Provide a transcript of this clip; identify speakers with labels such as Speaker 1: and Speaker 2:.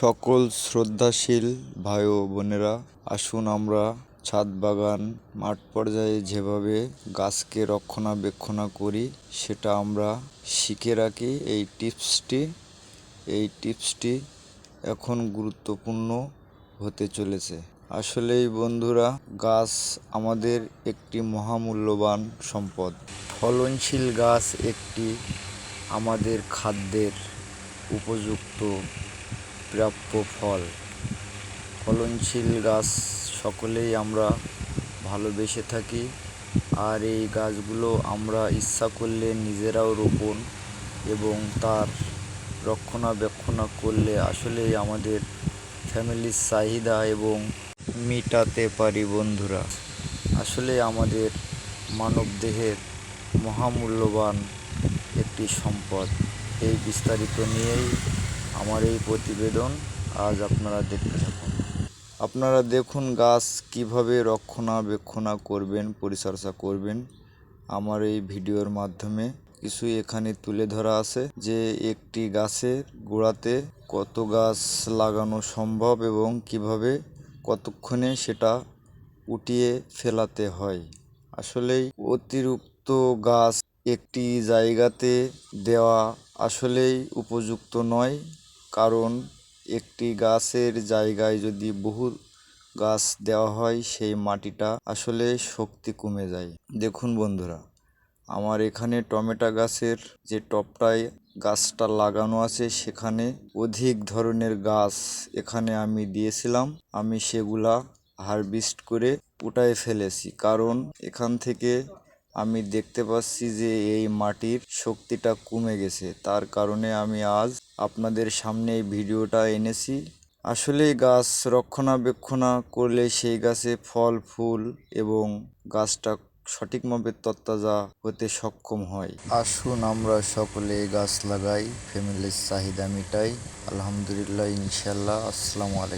Speaker 1: সকল শ্রদ্ধাশীল ভাই ও বোনেরা, আসুন আমরা ছাদ বাগান মাঠ পর্যায়ে যেভাবে গাছকে রক্ষণাবেক্ষণ করি সেটা আমরা শিখে রাখি। এই টিপসটি এখন গুরুত্বপূর্ণ হতে চলেছে। আসলেই বন্ধুরা, গাছ আমাদের একটি মহামূল্যবান সম্পদ। ফলনশীল গাছ একটি আমাদের খাদ্যের উপযুক্ত প্রাপ্য ফল। ফলনশীল গাছ সকলেই আমরা ভালোবেসে থাকি, আর এই গাছগুলো আমরা ইচ্ছা করলে নিজেরাও রোপণ এবং তার রক্ষণাবেক্ষণ করলে আসলেই আমাদের ফ্যামিলির চাহিদা এবং মেটাতে পারি। বন্ধুরা, আসলে আমাদের মানবদেহের মহামূল্যবান একটি সম্পদ। এই বিস্তারিত নিয়েই আমার এই প্রতিবেদন। আজ আপনারা দেখতে থাকুন। আপনারা দেখুন গাছ কিভাবে রক্ষণাবেক্ষণ করবেন, পরিচর্যা করবেন। আমার এই ভিডিওর মাধ্যমে কিছু এখানে তুলে ধরা আছে যে একটি গাছের গোড়াতে কত গাছ লাগানো সম্ভব এবং কিভাবে কতক্ষণে সেটা উঠিয়ে ফেলাতে হয়। আসলেই অতিরিক্ত গাছ একটি জায়গাতে দেওয়া আসলেই উপযুক্ত নয়, কারণ একটি গাছের জায়গায় যদি বহু গাছ দেওয়া হয় সেই মাটিটা আসলে শক্তি কমে যায়। দেখুন বন্ধুরা, আমার এখানে টমেটো গাছের যে টবটায় গাছটা লাগানো আছে সেখানে অধিক ধরনের গাছ এখানে আমি দিয়েছিলাম। আমি সেগুলা হারভেস্ট করে উঠায় ফেলেছি, কারণ এখান থেকে আমি দেখতে পাচ্ছি যে এই মাটির শক্তিটা কমে গেছে। তার কারণে আমি আজ আপনাদের সামনে এই ভিডিওটা এনেছি। আসলে গাছ রক্ষণাবেক্ষণ করলে সেই গাছে ফল ফুল এবং গাছটা সঠিকভাবে তরতাজা হতে সক্ষম হয়। আসুন আমরা সকলে গাছ লাগাই, ফ্যামিলির চাহিদা মেটাই। আলহামদুলিল্লাহ, ইনশাল্লাহ। আসসালামু আলাইকুম।